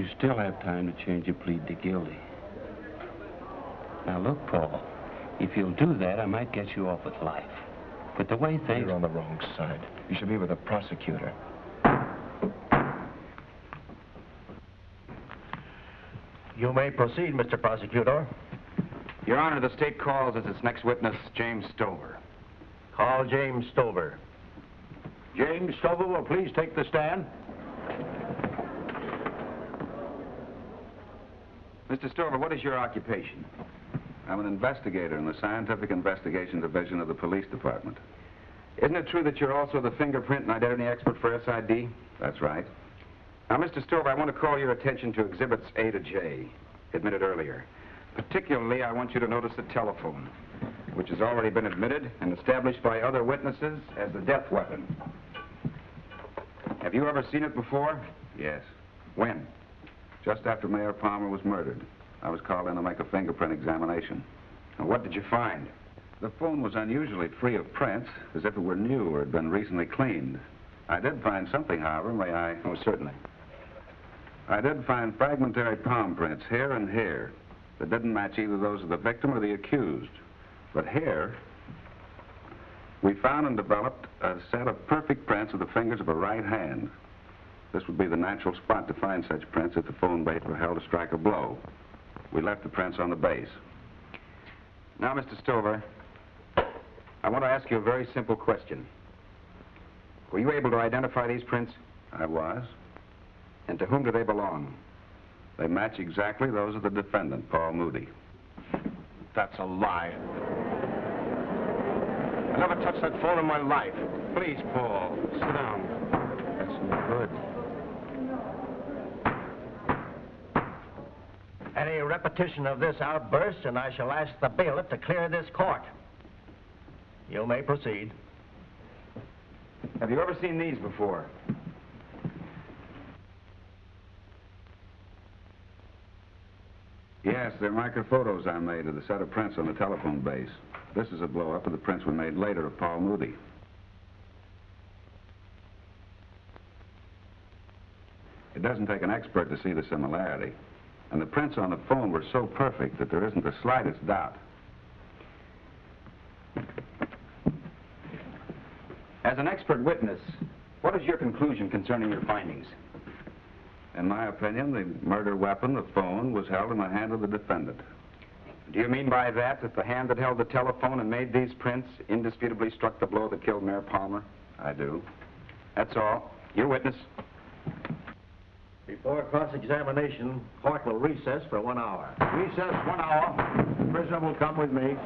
you still have time to change your plea to guilty. Now, look, Paul, if you'll do that, I might get you off with life. But the way things... You're on the wrong side. You should be with a prosecutor. You may proceed, Mr. Prosecutor. Your Honor, the state calls as its next witness James Stover. Call James Stover. James Stover will please take the stand. Mr. Stover, what is your occupation? I'm an investigator in the Scientific Investigation Division of the Police Department. Isn't it true that you're also the fingerprint and identity expert for SID? That's right. Now, Mr. Stover, I want to call your attention to Exhibits A to J, admitted earlier. Particularly, I want you to notice the telephone, which has already been admitted and established by other witnesses as the death weapon. Have you ever seen it before? Yes. When? Just after Mayor Palmer was murdered. I was called in to make a fingerprint examination. And what did you find? The phone was unusually free of prints, as if it were new or had been recently cleaned. I did find something, however, may I? Oh, certainly. I did find fragmentary palm prints here and here that didn't match either those of the victim or the accused. But here, we found and developed a set of perfect prints of the fingers of a right hand. This would be the natural spot to find such prints if the phone base were held to strike a blow. We left the prints on the base. Now, Mr. Stover, I want to ask you a very simple question. Were you able to identify these prints? I was. And to whom do they belong? They match exactly those of the defendant, Paul Moody. That's a lie. I never touched that phone in my life. Please, Paul, sit down. That's no good. Any repetition of this outburst, and I shall ask the bailiff to clear this court. You may proceed. Have you ever seen these before? Yes, they're microphotos I made of the set of prints on the telephone base. This is a blow-up of the prints we made later of Paul Moody. It doesn't take an expert to see the similarity. And the prints on the phone were so perfect that there isn't the slightest doubt. As an expert witness, what is your conclusion concerning your findings? In my opinion, the murder weapon, the phone, was held in the hand of the defendant. Do you mean by that the hand that held the telephone and made these prints indisputably struck the blow that killed Mayor Palmer? I do. That's all. Your witness. Before cross-examination, court will recess for 1 hour. Recess 1 hour. The prisoner will come with me.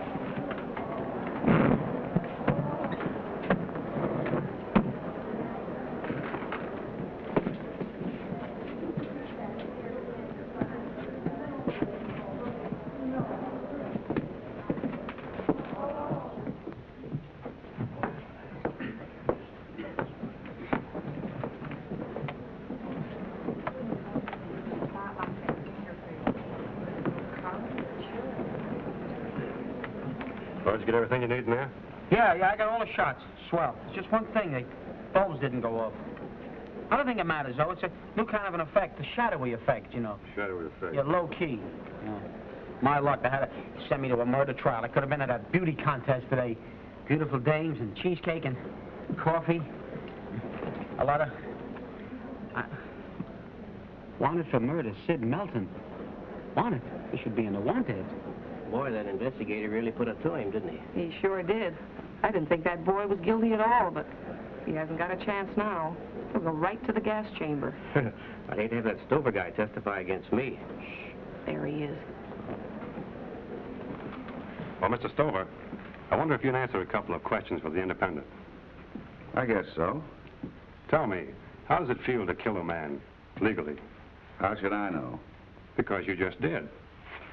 Did you get everything you need in there? Yeah, I got all the shots. Swell. It's just one thing, the bulbs didn't go off. I don't think it matters, though. It's a new kind of an effect, the shadowy effect, you know. Shadowy effect. Yeah, low-key. Yeah. My luck, they had to send me to a murder trial. I could have been at a beauty contest today. Beautiful dames and cheesecake and coffee. A lot of... Wanted for murder, Sid Melton. Wanted. He should be in the wanted. Boy, that investigator really put it to him, didn't he? He sure did. I didn't think that boy was guilty at all, but he hasn't got a chance now. He'll go right to the gas chamber. I'd hate to have that Stover guy testify against me. There he is. Well, Mr. Stover, I wonder if you can answer a couple of questions for the independent. I guess so. Tell me, how does it feel to kill a man legally? How should I know? Because you just did.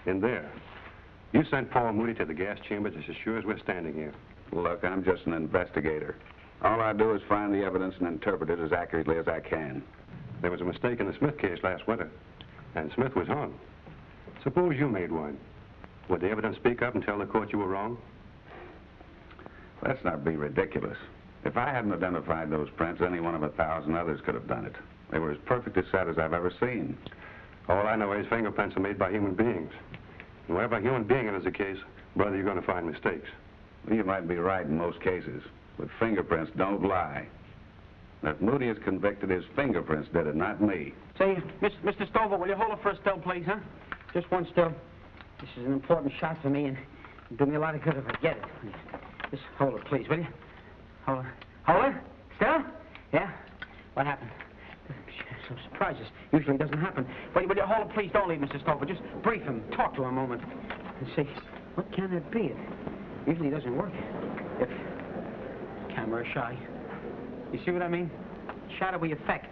In there. You sent Paul Moody to the gas chamber just as sure as we're standing here. Look, I'm just an investigator. All I do is find the evidence and interpret it as accurately as I can. There was a mistake in the Smith case last winter, and Smith was hung. Suppose you made one. Would the evidence speak up and tell the court you were wrong? Let's not be ridiculous. If I hadn't identified those prints, any one of 1,000 others could have done it. They were as perfect a set as I've ever seen. All I know is fingerprints are made by human beings. And wherever a human being enters a case, brother, you're going to find mistakes. Well, you might be right in most cases, but fingerprints don't lie. And if Moody is convicted, his fingerprints did it, not me. Say, Mr. Stover, will you hold it for a still, please, huh? Just one still. This is an important shot for me, and it'll do me a lot of good if I get it. Just hold it, please, will you? Hold it. Hold it? Still? Yeah? What happened? Some surprises. Usually doesn't happen. Will you hold it, please? Don't leave, Mr. Stover. Just brief him. Talk to him a moment. And see, what can it be? It usually doesn't work. If camera shy. You see what I mean? Shadowy effect.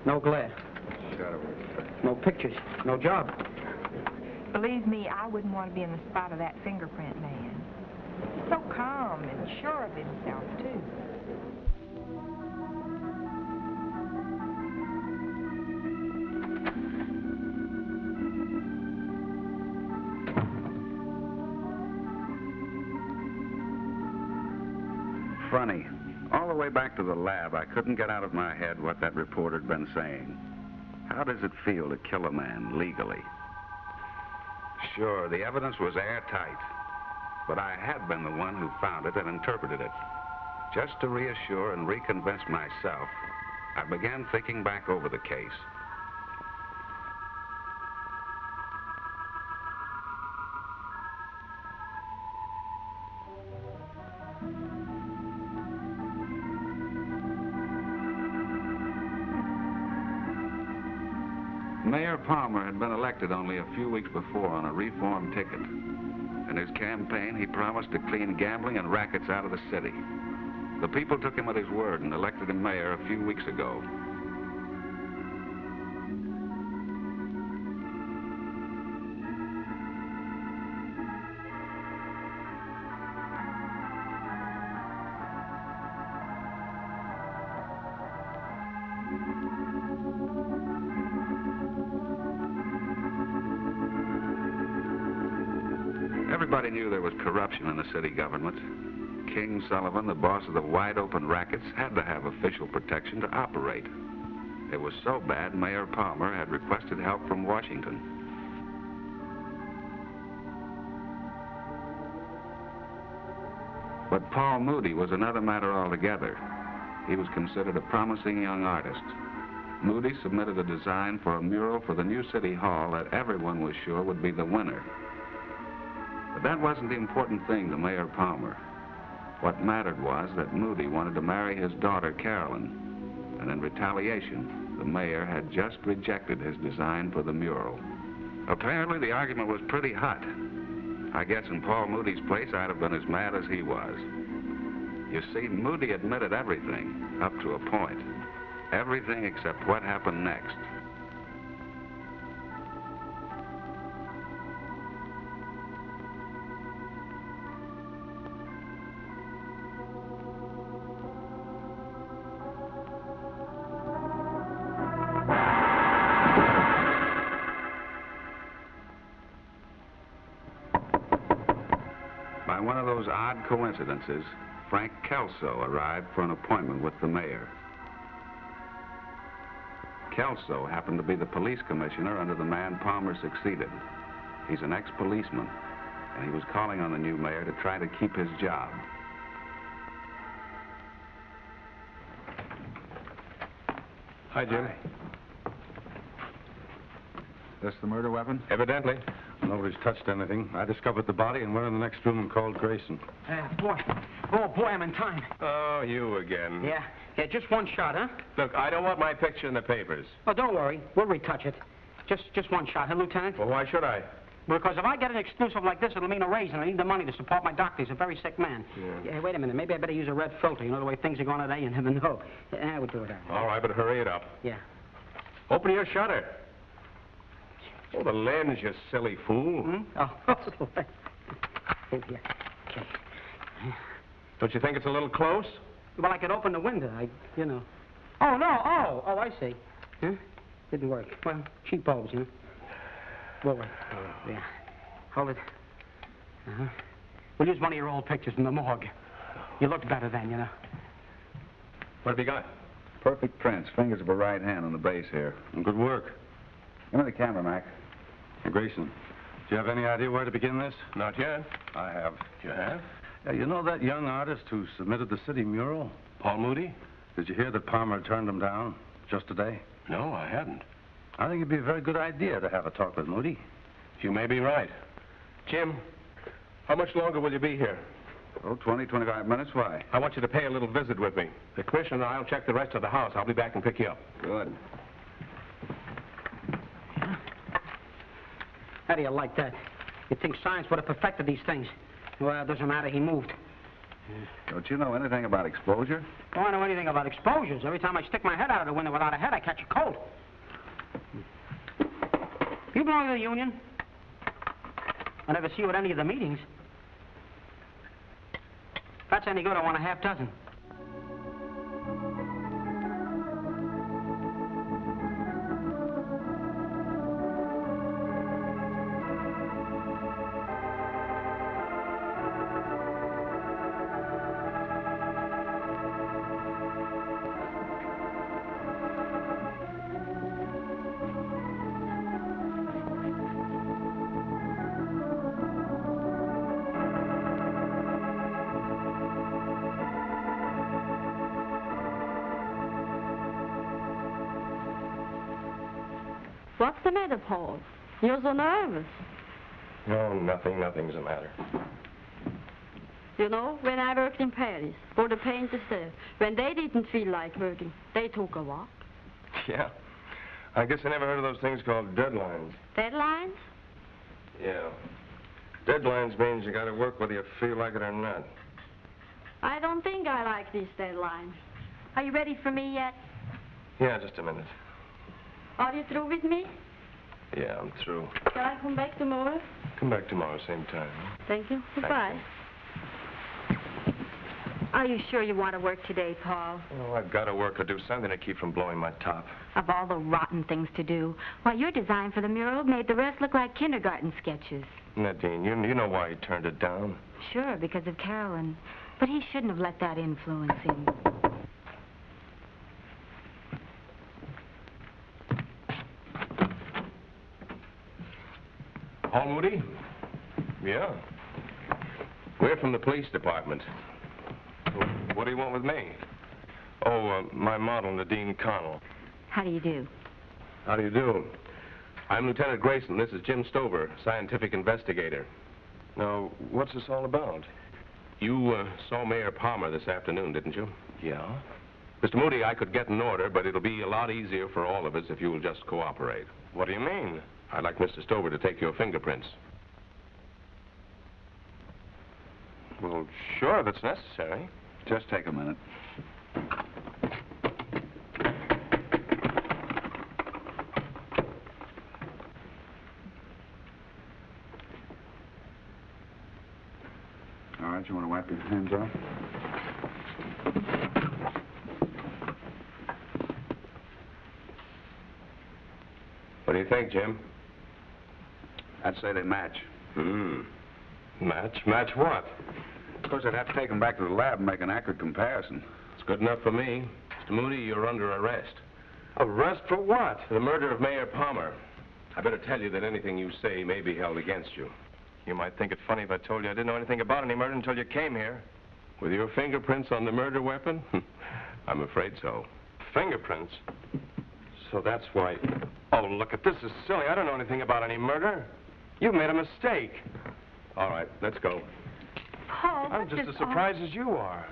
No glare. Shadowy effect. No pictures. No job. Believe me, I wouldn't want to be in the spot of that fingerprint man. He's so calm and sure of himself, too. Funny. All the way back to the lab, I couldn't get out of my head what that reporter had been saying. How does it feel to kill a man legally? Sure, the evidence was airtight, but I had been the one who found it and interpreted it. Just to reassure and reconvince myself, I began thinking back over the case. Mayor Palmer had been elected only a few weeks before on a reform ticket. In his campaign, he promised to clean gambling and rackets out of the city. The people took him at his word and elected him mayor a few weeks ago. Everybody knew there was corruption in the city government. King Sullivan, the boss of the wide-open rackets, had to have official protection to operate. It was so bad, Mayor Palmer had requested help from Washington. But Paul Moody was another matter altogether. He was considered a promising young artist. Moody submitted a design for a mural for the new city hall that everyone was sure would be the winner. But that wasn't the important thing to Mayor Palmer. What mattered was that Moody wanted to marry his daughter, Carolyn. And in retaliation, the mayor had just rejected his design for the mural. Apparently, the argument was pretty hot. I guess in Paul Moody's place, I'd have been as mad as he was. You see, Moody admitted everything, up to a point. Everything except what happened next. By one of those odd coincidences, Frank Kelso arrived for an appointment with the mayor. Kelso happened to be the police commissioner under the man Palmer succeeded. He's an ex-policeman, and he was calling on the new mayor to try to keep his job. Hi, Jim. This the murder weapon? Evidently. Nobody's touched anything. I discovered the body and went in the next room and called Grayson. Boy. Oh, boy, I'm in time. Oh, you again. Yeah, just one shot, huh? Look, I don't want my picture in the papers. Oh, don't worry. We'll retouch it. Just one shot, huh, Lieutenant? Well, why should I? Because if I get an exclusive like this, it'll mean a raise, and I need the money to support my doctor. He's a very sick man. Yeah, wait a minute. Maybe I better use a red filter. You know the way things are going today, you never know. Yeah, we'll do it. All right, but hurry it up. Yeah. Open your shutter. Oh, the lens, you silly fool. Hmm? Oh, yeah. Okay. Don't you think it's a little close? Well, I could open the window. Oh, no. Oh, I see. Huh? Didn't work. Well, cheap bulbs, you know. We'll wait. Yeah. Hold it. Uh-huh. We'll use one of your old pictures from the morgue. You looked better then, you know. What have you got? Perfect prints. Fingers of a right hand on the base here. Good work. Give me the camera, Mac. Hey, Grayson, do you have any idea where to begin this? Not yet. I have. You have? Yeah, you know that young artist who submitted the city mural? Paul Moody? Did you hear that Palmer turned him down just today? No, I hadn't. I think it'd be a very good idea to have a talk with Moody. You may be right. Jim, how much longer will you be here? Oh, 20, 25 minutes. Why? I want you to pay a little visit with me. The commissioner and I'll check the rest of the house. I'll be back and pick you up. Good. How do you like that? You'd think science would have perfected these things. Well, it doesn't matter. He moved. Don't you know anything about exposure? Don't I know anything about exposures. Every time I stick my head out of the window without a hat, I catch a cold. You belong to the union? I never see you at any of the meetings. If that's any good, I want a half dozen. What's the matter, Paul? You're so nervous. No, nothing's the matter. You know, when I worked in Paris, for the painters there, when they didn't feel like working, they took a walk. Yeah. I guess I never heard of those things called deadlines. Deadlines? Yeah. Deadlines means you gotta work whether you feel like it or not. I don't think I like these deadlines. Are you ready for me yet? Yeah, just a minute. Are you through with me? Yeah, I'm through. Shall I come back tomorrow? Come back tomorrow, same time. Thank you. Goodbye. Are you sure you want to work today, Paul? Oh, I've got to work or do something to keep from blowing my top. Of all the rotten things to do, why, your design for the mural made the rest look like kindergarten sketches. Nadine, you know why he turned it down. Sure, because of Carolyn. But he shouldn't have let that influence him. Paul Moody? Yeah. We're from the police department. What do you want with me? Oh, my model, Nadine Connell. How do you do? How do you do? I'm Lieutenant Grayson. This is Jim Stover, scientific investigator. Now, what's this all about? You saw Mayor Palmer this afternoon, didn't you? Yeah. Mr. Moody, I could get an order, but it'll be a lot easier for all of us if you will just cooperate. What do you mean? I'd like Mr. Stover to take your fingerprints. Well, sure, if it's necessary. Just take a minute. All right, you want to wipe your hands off? What do you think, Jim? I'd say they match. Match? Match what? Of course, I'd have to take them back to the lab and make an accurate comparison. It's good enough for me. Mr. Moody, you're under arrest. Arrest for what? The murder of Mayor Palmer. I better tell you that anything you say may be held against you. You might think it funny if I told you I didn't know anything about any murder until you came here. With your fingerprints on the murder weapon? I'm afraid so. Fingerprints? So that's why... Oh, look, this is silly. I don't know anything about any murder. You've made a mistake. All right, let's go. Paul, I'm just as surprised as you are.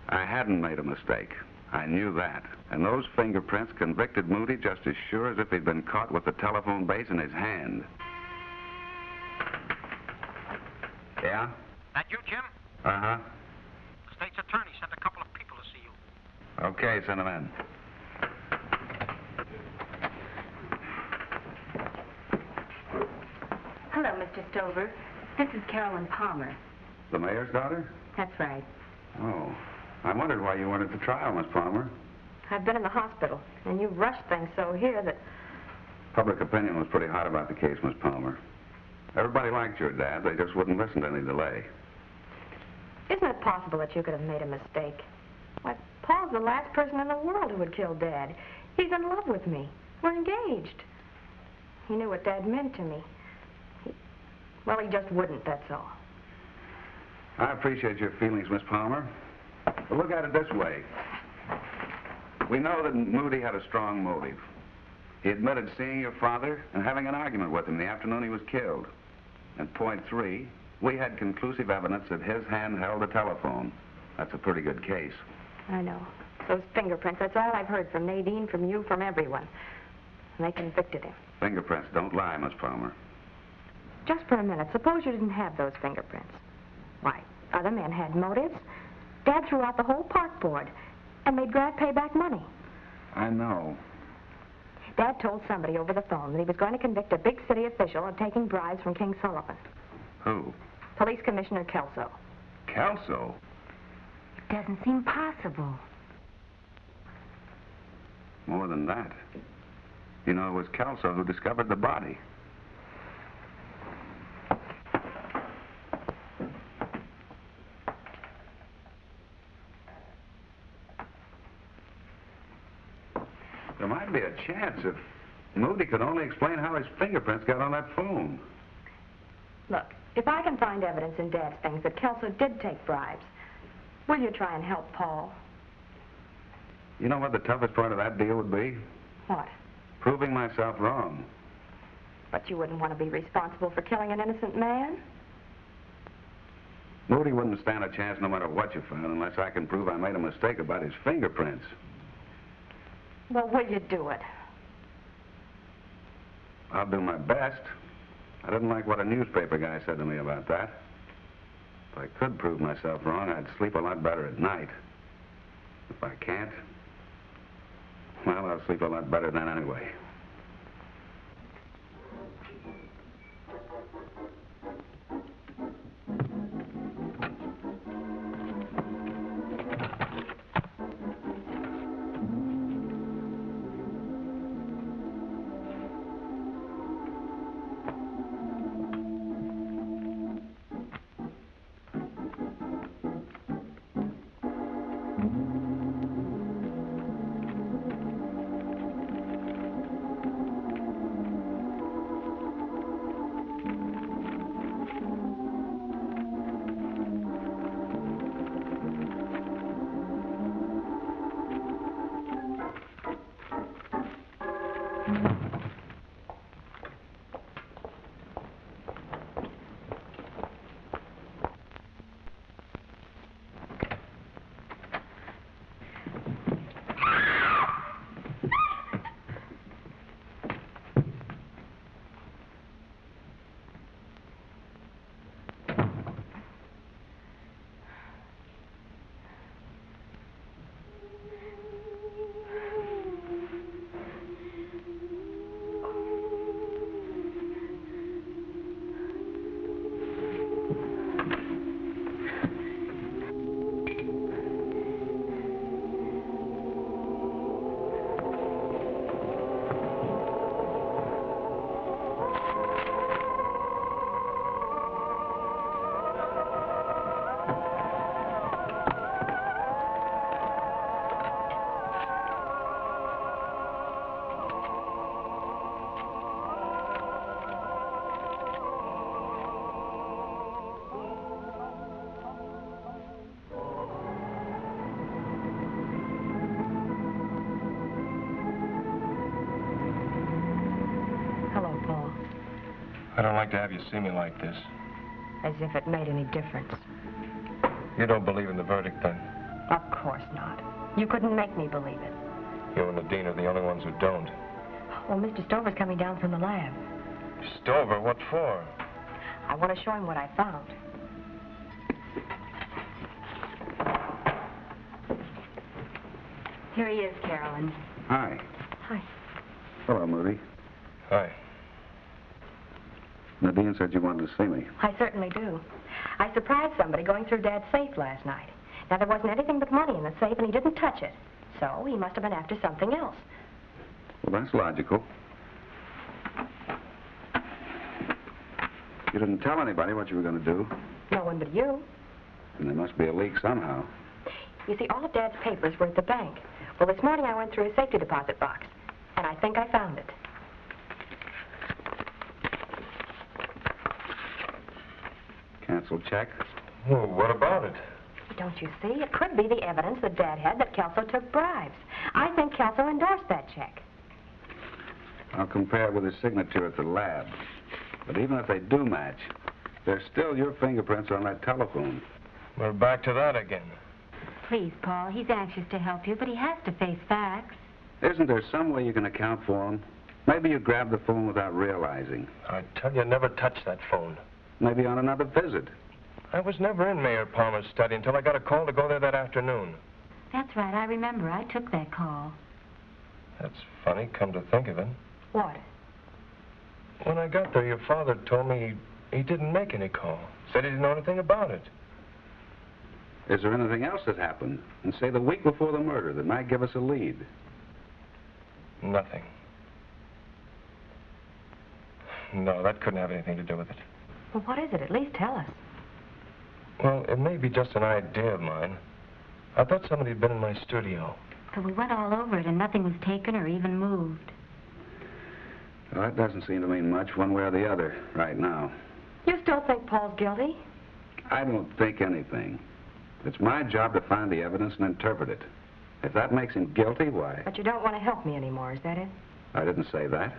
I hadn't made a mistake. I knew that. And those fingerprints convicted Moody just as sure as if he'd been caught with the telephone base in his hand. Yeah? That you, Jim? Uh-huh. The state's attorney sent a couple of people to see you. Okay, send them in. Hello, Mr. Stover. This is Carolyn Palmer. The mayor's daughter? That's right. Oh. I wondered why you weren't at the trial, Miss Palmer. I've been in the hospital, and you've rushed things so here that... Public opinion was pretty hot about the case, Miss Palmer. Everybody liked your dad. They just wouldn't listen to any delay. Isn't it possible that you could have made a mistake? Why, Paul's the last person in the world who would kill Dad. He's in love with me. We're engaged. He knew what Dad meant to me. Well, he just wouldn't, that's all. I appreciate your feelings, Miss Palmer. But look at it this way. We know that Moody had a strong motive. He admitted seeing your father and having an argument with him the afternoon he was killed. And point 3, we had conclusive evidence that his hand held a telephone. That's a pretty good case. I know. Those fingerprints, that's all I've heard from Nadine, from you, from everyone. And they convicted him. Fingerprints don't lie, Miss Palmer. Just for a minute, suppose you didn't have those fingerprints. Why, other men had motives. Dad threw out the whole park board and made Grant pay back money. I know. Dad told somebody over the phone that he was going to convict a big city official of taking bribes from King Sullivan. Who? Police Commissioner Kelso. Kelso? It doesn't seem possible. More than that. You know, it was Kelso who discovered the body. There might be a chance if Moody could only explain how his fingerprints got on that phone. Look, if I can find evidence in Dad's things that Kelso did take bribes, will you try and help Paul? You know what the toughest part of that deal would be? What? Proving myself wrong. But you wouldn't want to be responsible for killing an innocent man? Moody wouldn't stand a chance no matter what you found unless I can prove I made a mistake about his fingerprints. Well, will you do it? I'll do my best. I didn't like what a newspaper guy said to me about that. If I could prove myself wrong, I'd sleep a lot better at night. If I can't, well, I'll sleep a lot better then anyway. I don't like to have you see me like this. As if it made any difference. You don't believe in the verdict, then? Of course not. You couldn't make me believe it. You and Nadine are the only ones who don't. Well, Mr. Stover's coming down from the lab. Stover? What for? I want to show him what I found. Here he is, Carolyn. Hi. Hi. Hello, Moody. Hi. Nadine said you wanted to see me. I certainly do. I surprised somebody going through Dad's safe last night. Now, there wasn't anything but money in the safe, and he didn't touch it. So he must have been after something else. Well, that's logical. You didn't tell anybody what you were going to do. No one but you. And there must be a leak somehow. You see, all of Dad's papers were at the bank. Well, this morning I went through his safety deposit box, and I think I found it. Cancel check. Well, what about it? Don't you see? It could be the evidence that Dad had that Kelso took bribes. I think Kelso endorsed that check. I'll compare it with his signature at the lab. But even if they do match, there's still your fingerprints on that telephone. We're back to that again. Please, Paul, he's anxious to help you, but he has to face facts. Isn't there some way you can account for him? Maybe you grabbed the phone without realizing. I tell you, never touch that phone. Maybe on another visit. I was never in Mayor Palmer's study until I got a call to go there that afternoon. That's right, I remember. I took that call. That's funny, come to think of it. What? When I got there, your father told me he didn't make any call. Said he didn't know anything about it. Is there anything else that happened, and say the week before the murder, that might give us a lead? Nothing. No, that couldn't have anything to do with it. Well, what is it? At least tell us. Well, it may be just an idea of mine. I thought somebody had been in my studio. So we went all over it, and nothing was taken or even moved. Well, that doesn't seem to mean much one way or the other right now. You still think Paul's guilty? I don't think anything. It's my job to find the evidence and interpret it. If that makes him guilty, why? But you don't want to help me anymore, is that it? I didn't say that.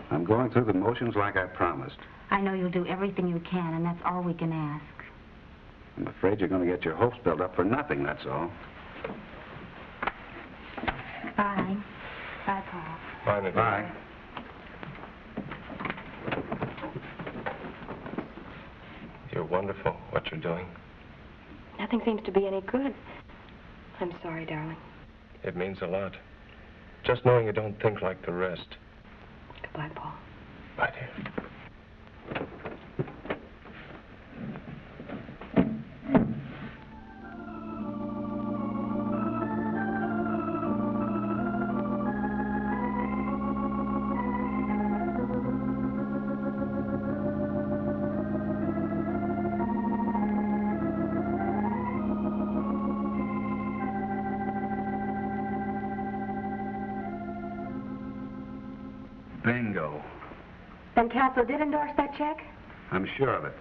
I'm going through the motions like I promised. I know you'll do everything you can, and that's all we can ask. I'm afraid you're going to get your hopes built up for nothing, that's all. Bye. Bye, Paul. Bye, Nadine. Bye. You're wonderful, what you're doing. Nothing seems to be any good. I'm sorry, darling. It means a lot. Just knowing you don't think like the rest. Goodbye, Paul. Bye, dear. Bingo. Then Kelso did endorse that check? I'm sure of it.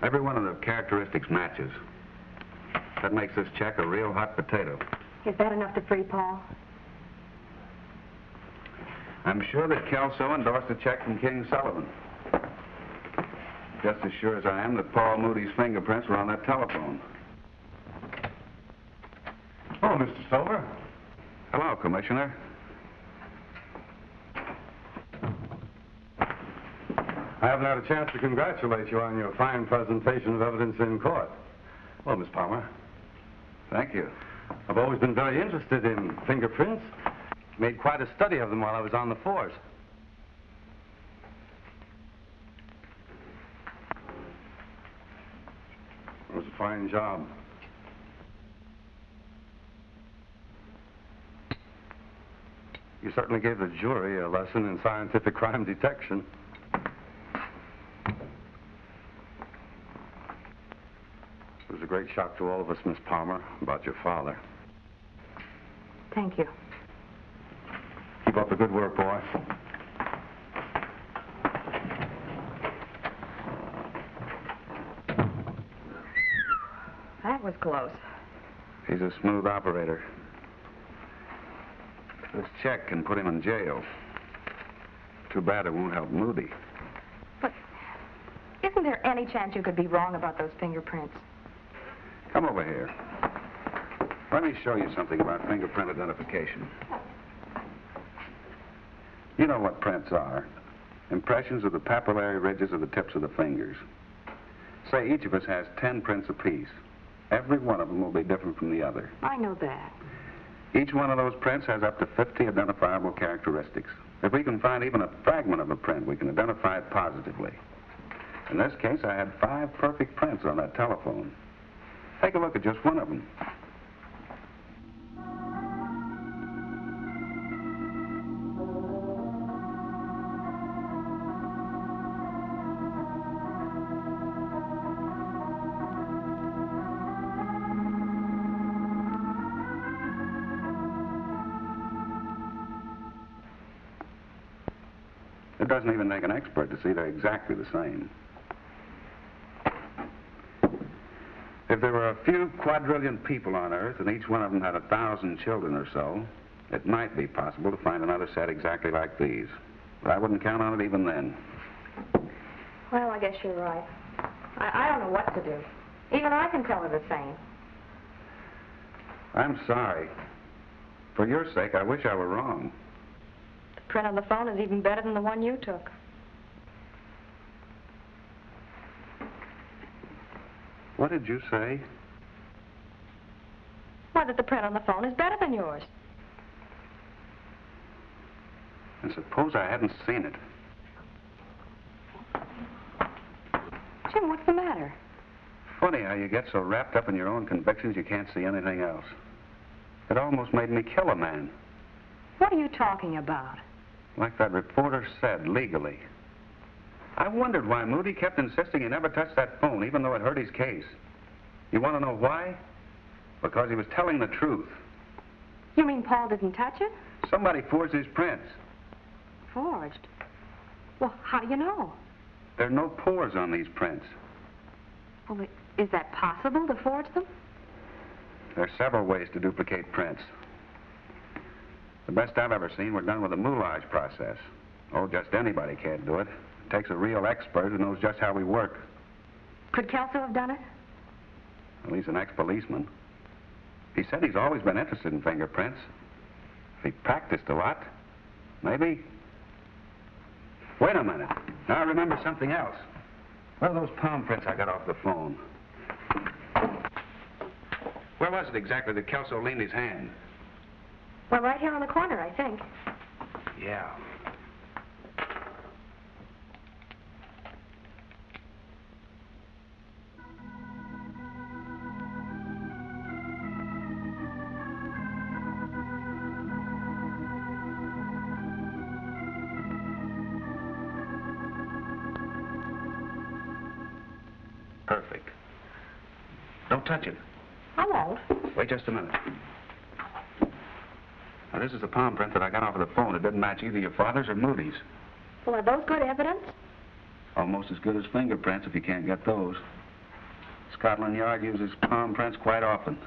Every one of the characteristics matches. That makes this check a real hot potato. Is that enough to free Paul? I'm sure that Kelso endorsed a check from King Sullivan. Just as sure as I am that Paul Moody's fingerprints were on that telephone. Oh, Mr. Stover. Hello, Commissioner. I haven't had a chance to congratulate you on your fine presentation of evidence in court. Well, Miss Palmer. Thank you. I've always been very interested in fingerprints. Made quite a study of them while I was on the force. It was a fine job. You certainly gave the jury a lesson in scientific crime detection. It was a great shock to all of us, Miss Palmer, about your father. Thank you. Keep up the good work, boy. That was close. He's a smooth operator. This check can put him in jail. Too bad it won't help Moody. But isn't there any chance you could be wrong about those fingerprints? Come over here. Let me show you something about fingerprint identification. You know what prints are. Impressions of the papillary ridges of the tips of the fingers. Say each of us has 10 prints apiece. Every one of them will be different from the other. I know that. Each one of those prints has up to 50 identifiable characteristics. If we can find even a fragment of a print, we can identify it positively. In this case, I had 5 perfect prints on that telephone. Take a look at just one of them. doesn't even take an expert to see they're exactly the same. If there were a few quadrillion people on Earth and each one of them had 1,000 children or so, it might be possible to find another set exactly like these. But I wouldn't count on it even then. Well, I guess you're right. I don't know what to do. Even I can tell they're the same. I'm sorry. For your sake, I wish I were wrong. The print on the phone is even better than the one you took. What did you say? Why, that the print on the phone is better than yours. And suppose I hadn't seen it. Jim, what's the matter? Funny how you get so wrapped up in your own convictions you can't see anything else. It almost made me kill a man. What are you talking about? Like that reporter said, legally. I wondered why Moody kept insisting he never touched that phone, even though it hurt his case. You want to know why? Because he was telling the truth. You mean Paul didn't touch it? Somebody forged his prints. Forged? Well, how do you know? There are no pores on these prints. Well, is that possible, to forge them? There are several ways to duplicate prints. The best I've ever seen were done with a moulage process. Oh, just anybody can't do it. It takes a real expert who knows just how we work. Could Kelso have done it? Well, he's an ex-policeman. He said he's always been interested in fingerprints. If he practiced a lot, maybe. Wait a minute. Now I remember something else. What are those palm prints I got off the phone? Where was it exactly that Kelso leaned his hand? Well, right here on the corner, I think. Yeah. Perfect. Don't touch it. I won't. Wait just a minute. Now, this is the palm print that I got off of the phone. It didn't match either your father's or Moody's. Well, are those good evidence? Almost as good as fingerprints if you can't get those. Scotland Yard uses palm prints quite often.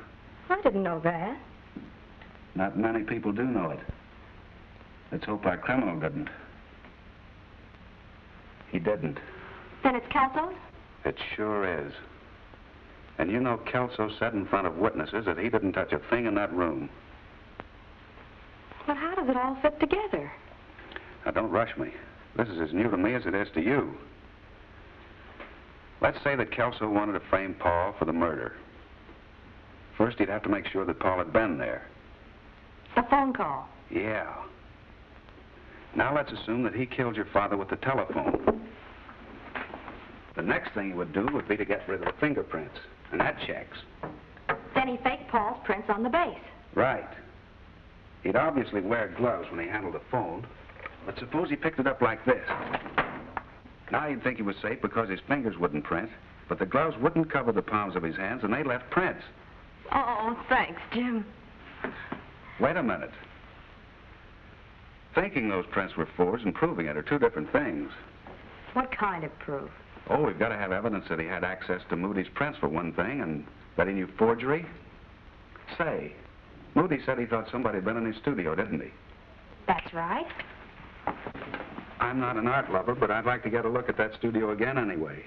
I didn't know that. Not many people do know it. Let's hope our criminal didn't. He didn't. Then it's Kelso's? It sure is. And you know Kelso said in front of witnesses that he didn't touch a thing in that room. But how does it all fit together? Now, don't rush me. This is as new to me as it is to you. Let's say that Kelso wanted to frame Paul for the murder. First, he'd have to make sure that Paul had been there. The phone call? Yeah. Now let's assume that he killed your father with the telephone. The next thing he would do would be to get rid of the fingerprints, and that checks. Then he faked Paul's prints on the base. Right. He'd obviously wear gloves when he handled the phone, but suppose he picked it up like this. Now you'd think he was safe because his fingers wouldn't print, but the gloves wouldn't cover the palms of his hands, and they left prints. Oh, thanks, Jim. Wait a minute. Thinking those prints were forged and proving it are two different things. What kind of proof? Oh, we've got to have evidence that he had access to Moody's prints for one thing, and that he knew forgery. Say, Moody said he thought somebody had been in his studio, didn't he? That's right. I'm not an art lover, but I'd like to get a look at that studio again anyway.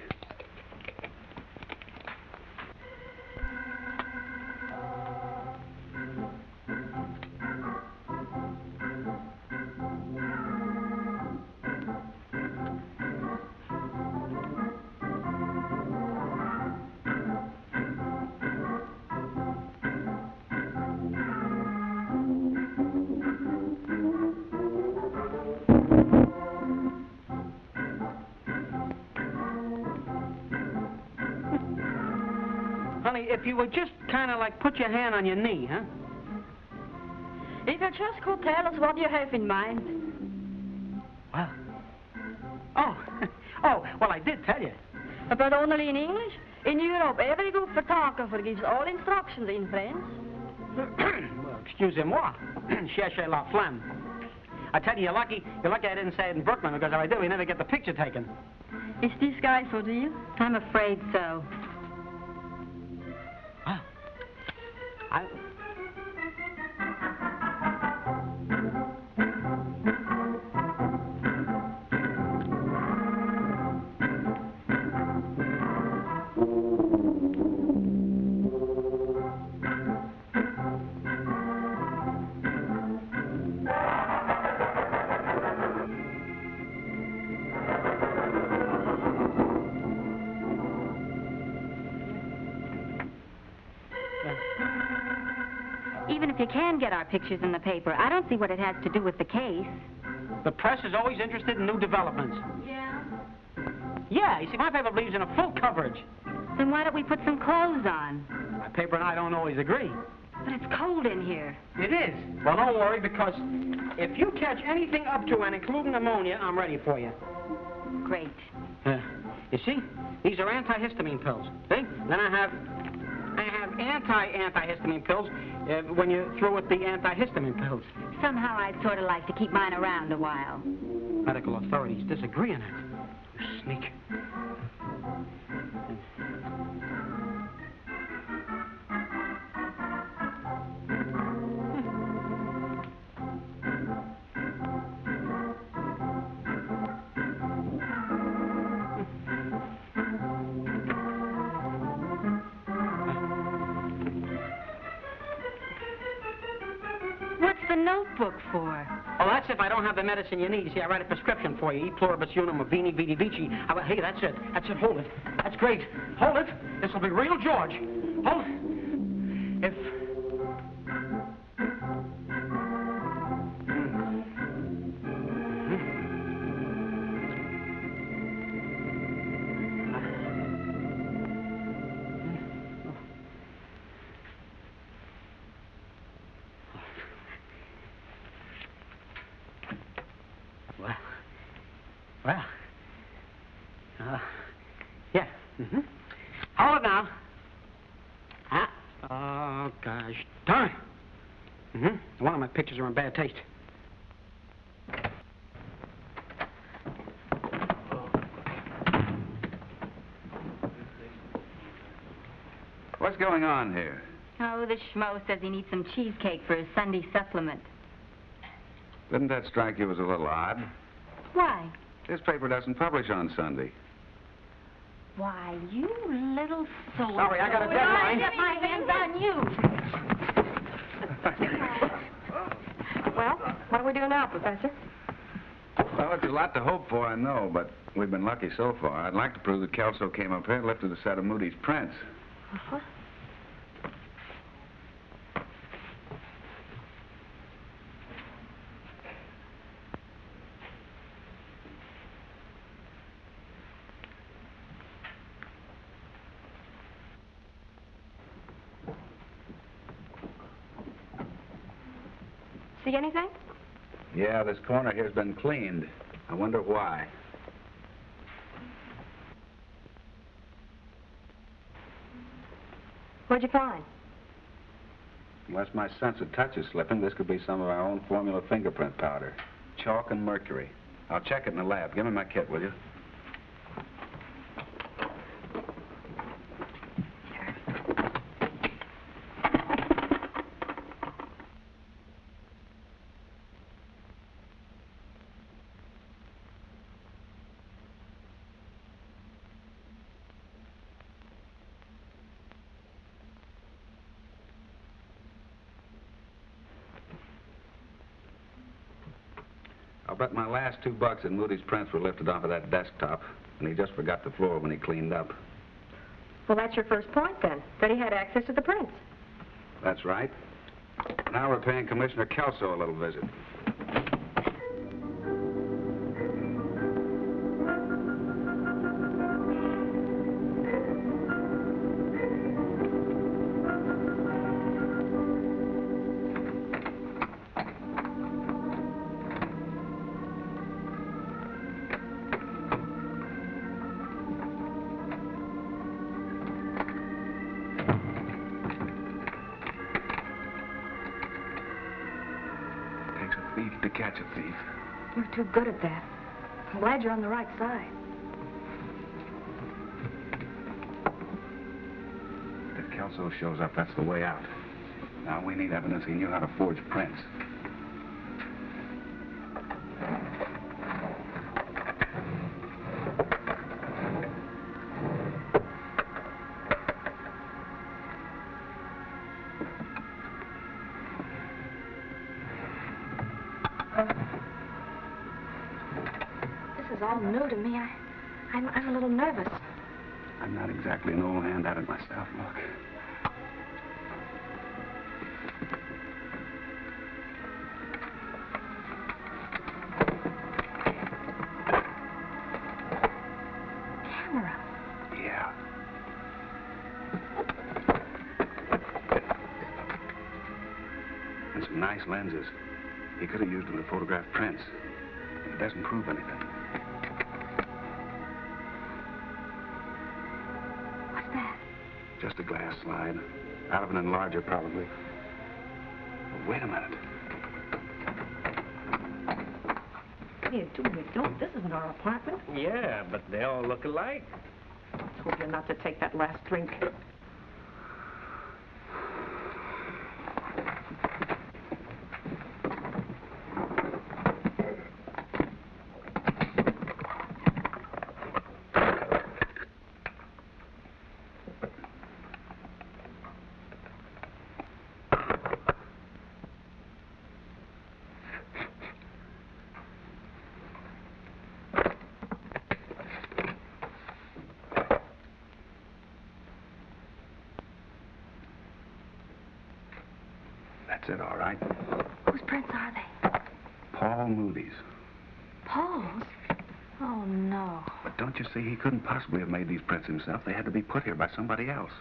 If you would just kind of like put your hand on your knee, huh? If you just could tell us what you have in mind. Well. Well, I did tell you. But only in English? In Europe, every good photographer gives all instructions in French. Well, excusez-moi. Cherchez la flamme. I tell you, you're lucky I didn't say it in Brooklyn, because if I do, we never get the picture taken. Is this guy for real? I'm afraid so. Even if you can get our pictures in the paper, I don't see what it has to do with the case. The press is always interested in new developments. Yeah? Yeah, you see, my paper believes in a full coverage. Then why don't we put some clothes on? My paper and I don't always agree. But it's cold in here. It is. Well, don't worry, because if you catch anything up to and including pneumonia, I'm ready for you. Great. You see, these are antihistamine pills. See? Then I have anti-antihistamine pills when you're through with the antihistamine pills. Somehow I'd sort of like to keep mine around a while. Medical authorities disagree on it. You sneak. What's the notebook for? Oh, that's if I don't have the medicine you need. You see, I write a prescription for you. E pluribus unum, vini, vidi, vici. Hey, that's it. That's it. Hold it. That's great. Hold it. This will be real, George. Hold it. If... yeah. Hold it now. Oh, gosh darn. One of my pictures are in bad taste. What's going on here? Oh, the schmo says he needs some cheesecake for his Sunday supplement. Didn't that strike you as a little odd? Why? This paper doesn't publish on Sunday. Why, you little soul. Sorry, I got a deadline. I get my hands on you. Well, what do we do now, Professor? Well, it's a lot to hope for, I know, but we've been lucky so far. I'd like to prove that Kelso came up here and lifted a set of Moody's prints. Uh-huh. See anything? Yeah, this corner here's been cleaned. I wonder why. What'd you find? Unless my sense of touch is slipping, this could be some of our own formula fingerprint powder. Chalk and mercury. I'll check it in the lab. Give me my kit, will you? I'll bet my last $2 that Moody's prints were lifted off of that desktop, and he just forgot the floor when he cleaned up. Well, that's your first point, then, that he had access to the prints. That's right. Now we're paying Commissioner Kelso a little visit. to catch a thief. You're too good at that. I'm glad you're on the right side. If Kelso shows up, that's the way out. Now, we need evidence he knew how to forge prints. This is all new to me. I'm a little nervous. I'm not exactly an old hand at it myself, look. Camera. Yeah. And some nice lenses. He could have used them to photograph prints. It doesn't prove anything. What's that? Just a glass slide. Out of an enlarger, probably. But wait a minute. What are you doing? This isn't our apartment. Yeah, but they all look alike. I told you not to take that last drink. That's it, all right. Whose prints are they? Paul Moody's. Paul's? Oh, no. But don't you see, he couldn't possibly have made these prints himself. They had to be put here by somebody else.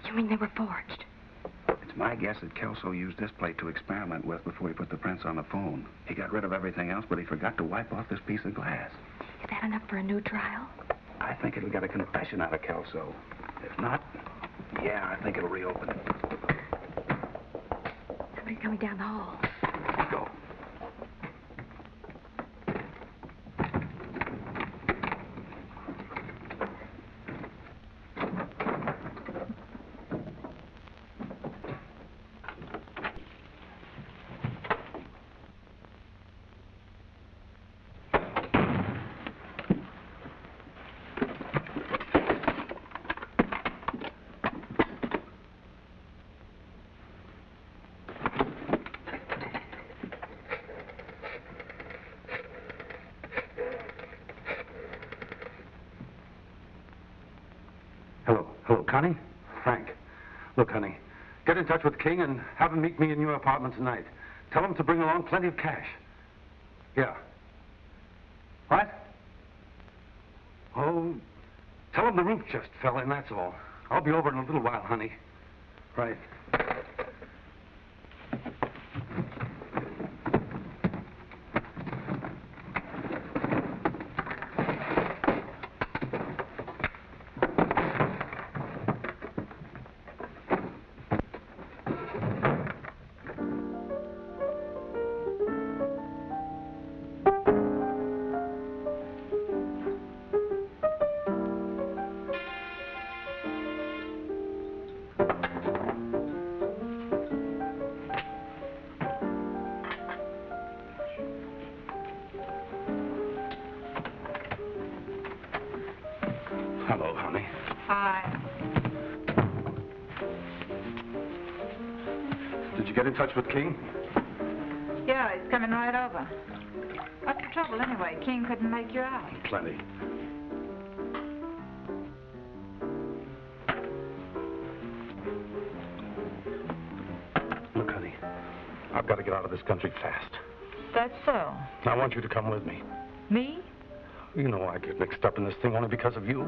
You mean they were forged? It's my guess that Kelso used this plate to experiment with before he put the prints on the phone. He got rid of everything else, but he forgot to wipe off this piece of glass. Is that enough for a new trial? I think it'll get a confession out of Kelso. If not, yeah, I think it'll reopen it. Somebody's coming down the hall. Let's go. Hello, Connie? Frank. Look, honey, get in touch with King and have him meet me in your apartment tonight. Tell him to bring along plenty of cash. Yeah. What? Oh, tell him the roof just fell in, that's all. I'll be over in a little while, honey. Right. Hello, honey. Hi. Did you get in touch with King? Yeah, he's coming right over. What's the trouble anyway? King couldn't make you out. Plenty. Look, honey, I've got to get out of this country fast. That's so. I want you to come with me. Me? You know I get mixed up in this thing only because of you.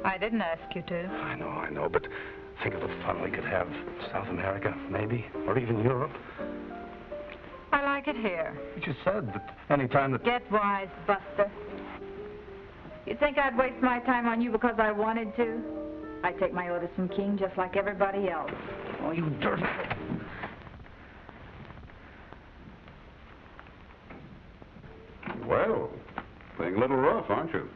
I didn't ask you to. I know, but think of the fun we could have. South America, maybe, or even Europe. I like it here. You just said that any time that... Get wise, Buster. You think I'd waste my time on you because I wanted to? I take my orders from King just like everybody else. Oh, you dirty... enough, aren't you?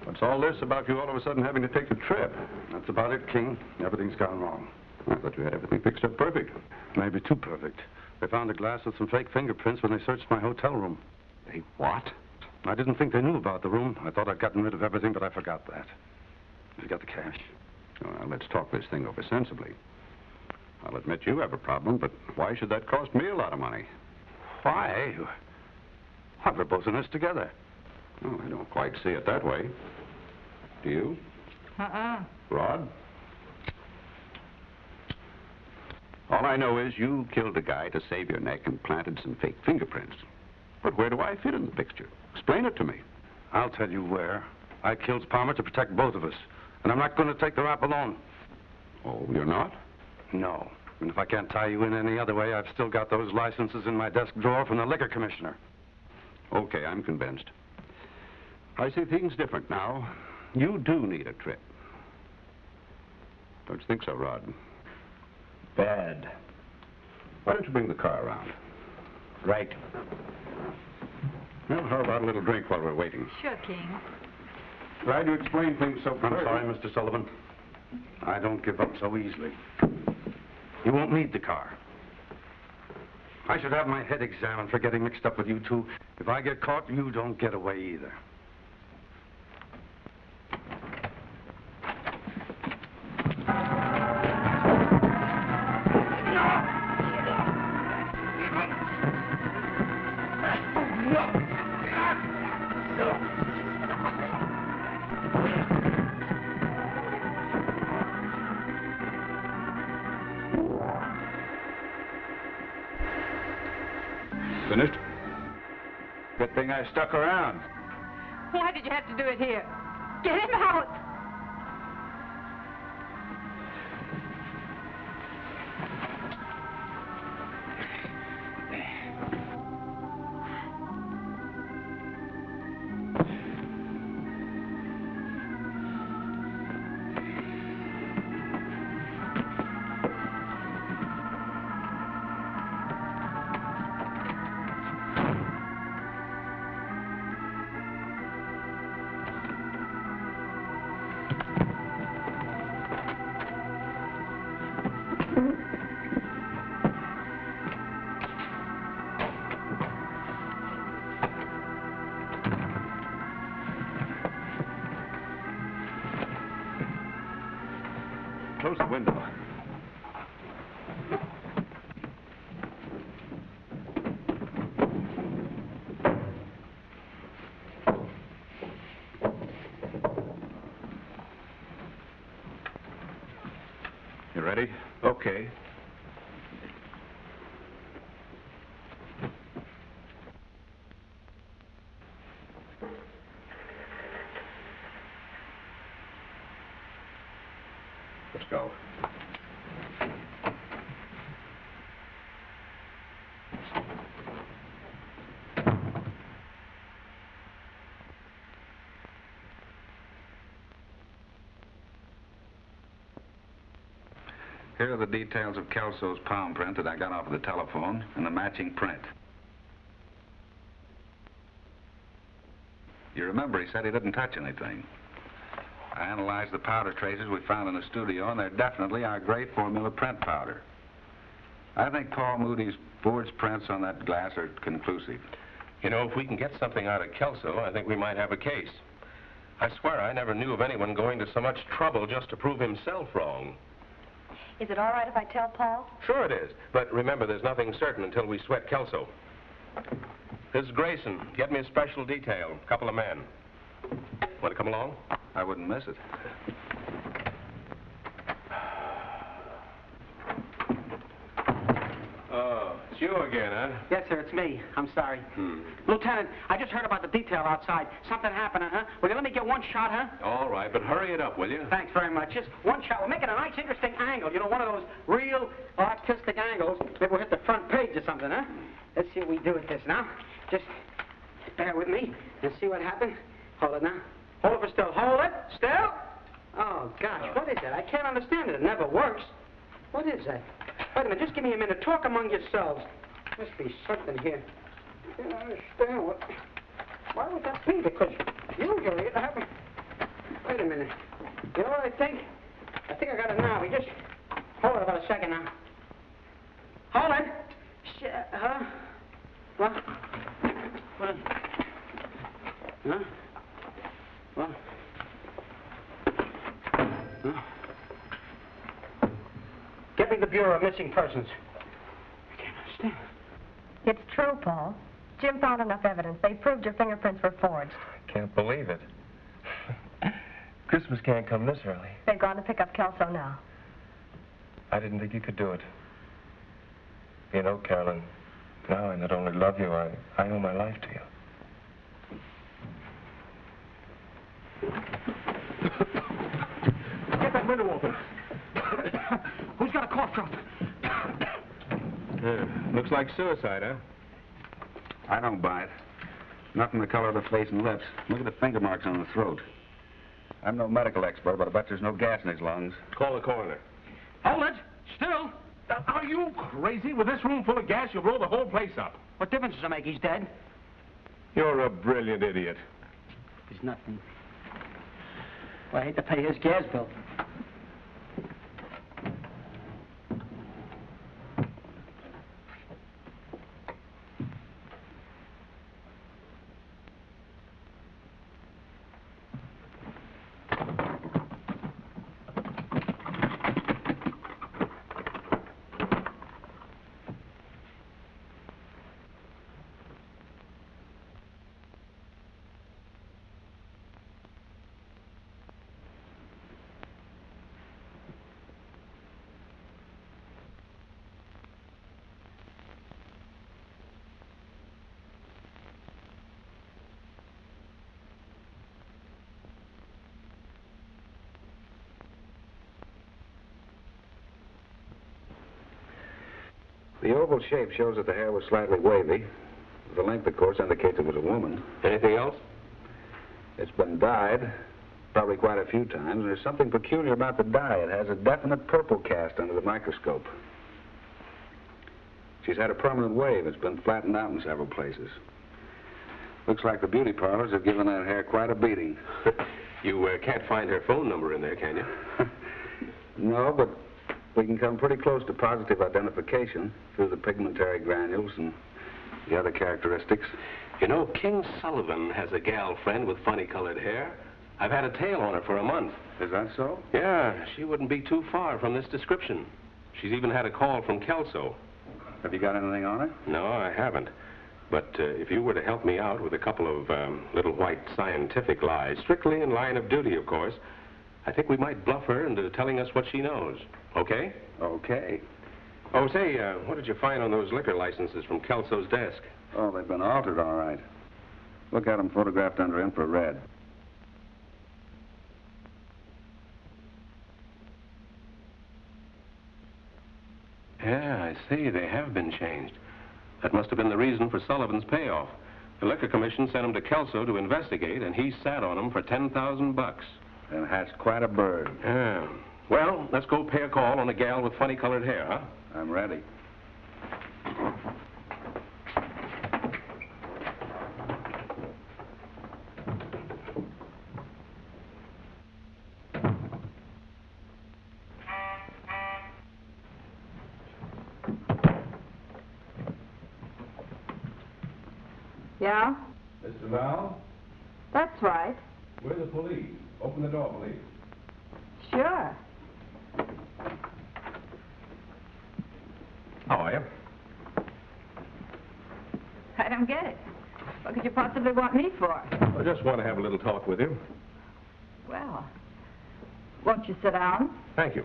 What's all this about you all of a sudden having to take the trip? That's about it, King. Everything's gone wrong. I thought you had everything fixed up perfect. Maybe too perfect. They found a glass with some fake fingerprints when they searched my hotel room. They what? I didn't think they knew about the room. I thought I'd gotten rid of everything, but I forgot that. You got the cash? Well, now, let's talk this thing over sensibly. I'll admit you have a problem, but why should that cost me a lot of money? Why? Why, we're both in this together. Oh, I don't quite see it that way. Do you? Rod? All I know is you killed a guy to save your neck and planted some fake fingerprints. But where do I fit in the picture? Explain it to me. I'll tell you where. I killed Palmer to protect both of us. And I'm not going to take the rap alone. Oh, you're not? No. And if I can't tie you in any other way, I've still got those licenses in my desk drawer from the liquor commissioner. Okay, I'm convinced. I see things different now. You do need a trip. Don't you think so, Rod? Bad. Why don't you bring the car around? Right. Well, how about a little drink while we're waiting? Sure, King. Glad you explained things so I'm clearly. sorry, Mr. Sullivan. I don't give up so easily. You won't need the car. I should have my head examined for getting mixed up with you two. If I get caught, you don't get away either. Finished? Good thing I stuck around. Why did you have to do it here? Get him out! Close the window. You ready? Okay. Let's go. Here are the details of Kelso's palm print that I got off of the telephone and the matching print. You remember he said he didn't touch anything. I analyzed the powder traces we found in the studio, and they're definitely our great formula print powder. I think Paul Moody's board's prints on that glass are conclusive. You know, if we can get something out of Kelso, I think we might have a case. I swear I never knew of anyone going to so much trouble just to prove himself wrong. Is it all right if I tell Paul? Sure it is. But remember, there's nothing certain until we sweat Kelso. This is Grayson. Get me a special detail. A couple of men. Want to come along? I wouldn't miss it. Oh, it's you again, huh? Yes, sir, it's me. I'm sorry. Lieutenant, I just heard about the detail outside. Something happening, huh? Will you let me get one shot, huh? All right, but hurry it up, will you? Thanks very much. Just one shot. We'll make it a nice, interesting angle. You know, one of those real artistic angles. Maybe we'll hit the front page or something, huh? Let's see what we do with this now. Just bear with me and see what happens. Hold it now. Hold it for still. Hold it. Still. Oh, gosh, what is that? I can't understand it. It never works. What is that? Wait a minute. Just give me a minute. Talk among yourselves. Must be something here. I don't understand what... Why would that be? Because usually it happens... Wait a minute. You know what I think? I think I got it now. We just... Hold it about a second now. Hold it. What? What? Huh? What? Huh? Get me the Bureau of Missing Persons. I can't understand. It's true, Paul. Jim found enough evidence. They proved your fingerprints were forged. Can't believe it. Christmas can't come this early. They've gone to pick up Kelso now. I didn't think you could do it. You know, Carolyn, now I not only love you, I owe my life to you. Get that window open. Who's got a cough drop? Looks like suicide, huh? I don't buy it. Nothing the color of the face and lips. Look at the finger marks on the throat. I'm no medical expert, but I bet there's no gas in his lungs. Call the coroner. Hold it! Still! Are you crazy? With this room full of gas, you'll blow the whole place up. What difference does it make? He's dead. You're a brilliant idiot. There's nothing. Well, I hate to pay his gas bill. The oval shape shows that the hair was slightly wavy. The length, of course, indicates it was a woman. Anything else? It's been dyed, probably quite a few times, and there's something peculiar about the dye. It has a definite purple cast under the microscope. She's had a permanent wave. It's been flattened out in several places. Looks like the beauty parlors have given that hair quite a beating. You can't find her phone number in there, can you? No, but we can come pretty close to positive identification through the pigmentary granules and the other characteristics. You know, King Sullivan has a gal friend with funny-colored hair. I've had a tail on her for a month. Is that so? Yeah, she wouldn't be too far from this description. She's even had a call from Kelso. Have you got anything on her? No, I haven't. But if you were to help me out with a couple of little white scientific lies, strictly in line of duty, of course, I think we might bluff her into telling us what she knows. Okay? Okay. Oh, say, what did you find on those liquor licenses from Kelso's desk? Oh, they've been altered, all right. Look at them photographed under infrared. Yeah, I see. They have been changed. That must have been the reason for Sullivan's payoff. The Liquor Commission sent him to Kelso to investigate, and he sat on him for $10,000. And hatched quite a bird. Yeah. Well, let's go pay a call on a gal with funny-colored hair, huh? I'm ready. Yeah? Mr. Val? That's right. We're the police. Open the door, please. Sure. How are you? I don't get it. What could you possibly want me for? I just want to have a little talk with you. Well, won't you sit down? Thank you.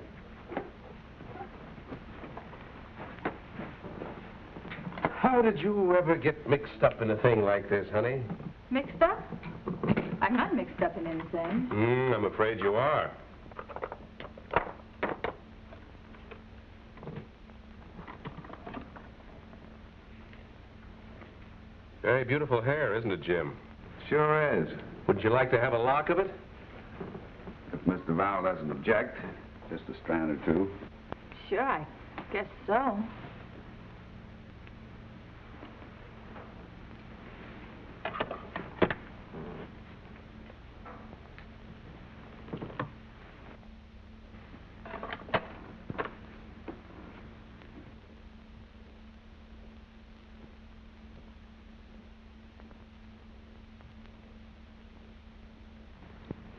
How did you ever get mixed up in a thing like this, honey? Mixed up? I'm not mixed up in anything. I'm afraid you are. Very beautiful hair, isn't it, Jim? Sure is. Would you like to have a lock of it? If Mr. Val doesn't object, just a strand or two. Sure, I guess so.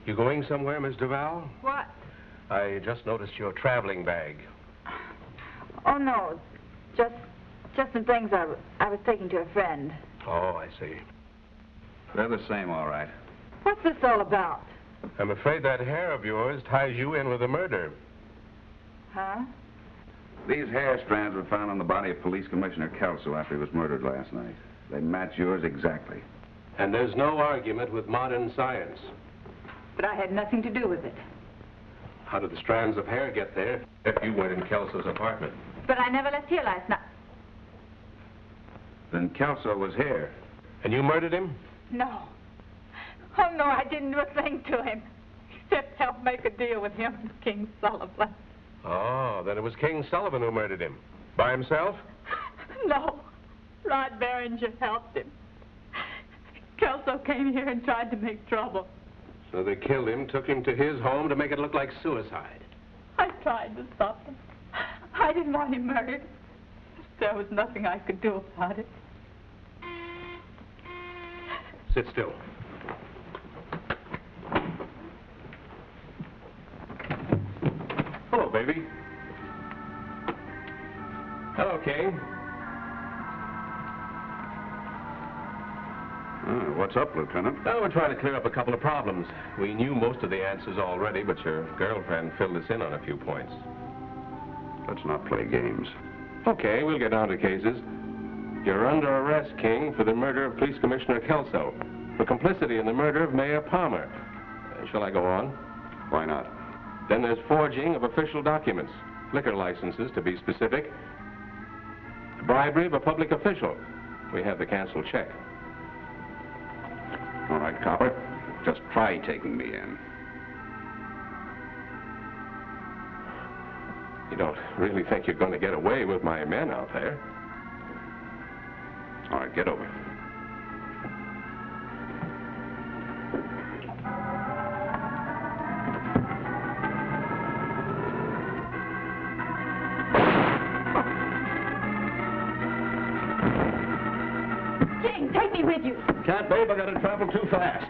You going somewhere, Miss Duval? What? I just noticed your traveling bag. Oh, no. Just some things I was taking to a friend. Oh, I see. They're the same, all right. What's this all about? I'm afraid that hair of yours ties you in with the murder. Huh? These hair strands were found on the body of Police Commissioner Kelso after he was murdered last night. They match yours exactly. And there's no argument with modern science. But I had nothing to do with it. How did the strands of hair get there if you went in Kelso's apartment? But I never left here last night. Then Kelso was here. And you murdered him? No. Oh, no, I didn't do a thing to him. Except help make a deal with him and King Sullivan. Oh, then it was King Sullivan who murdered him. By himself? No. Rod Behringer helped him. Kelso came here and tried to make trouble. So they killed him, took him to his home to make it look like suicide. I tried to stop him. I didn't want him murdered. There was nothing I could do about it. Sit still. Hello, baby. Hello, King. What's up, Lieutenant? Oh, we're trying to clear up a couple of problems. We knew most of the answers already, but your girlfriend filled us in on a few points. Let's not play games. Okay, we'll get down to cases. You're under arrest, King, for the murder of Police Commissioner Kelso, for complicity in the murder of Mayor Palmer. Shall I go on? Why not? Then there's forging of official documents, liquor licenses to be specific, bribery of a public official. We have the canceled check. All right, copper. Just try taking me in. You don't really think you're going to get away with my men out there? All right, get over. King, take me with you. Can't, babe. I gotta travel too fast.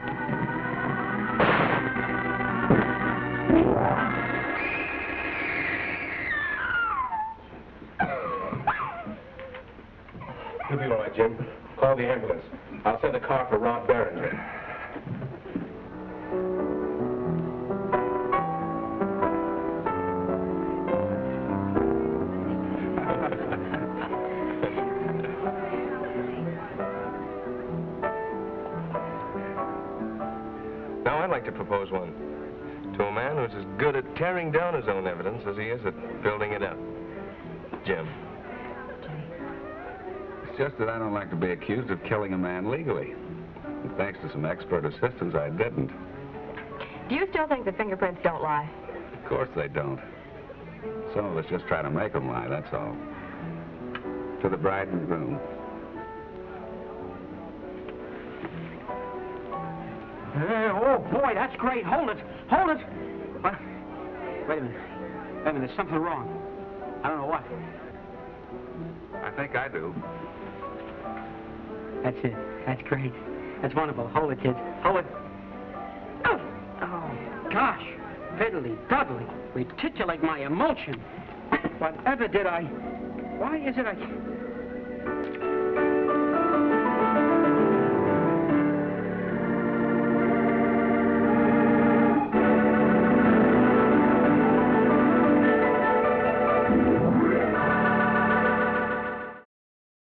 You'll be all right, Jim. Call the ambulance. I'll send a car for Rod Behringer. Now, I'd like to propose one to a man who's as good at tearing down his own evidence as he is at building it up. Jim. It's just that I don't like to be accused of killing a man legally. And thanks to some expert assistance, I didn't. Do you still think the fingerprints don't lie? Of course they don't. Some of us just try to make them lie, that's all. To the bride and groom. Oh, boy, that's great. Hold it. Hold it. What? Wait a minute. Wait a minute. There's something wrong. I don't know what. I think I do. That's it. That's great. That's wonderful. Hold it, kids. Hold it. Oh, oh gosh. Fiddly, duddly. Reticulate my emotion. Whatever did I... Why is it I...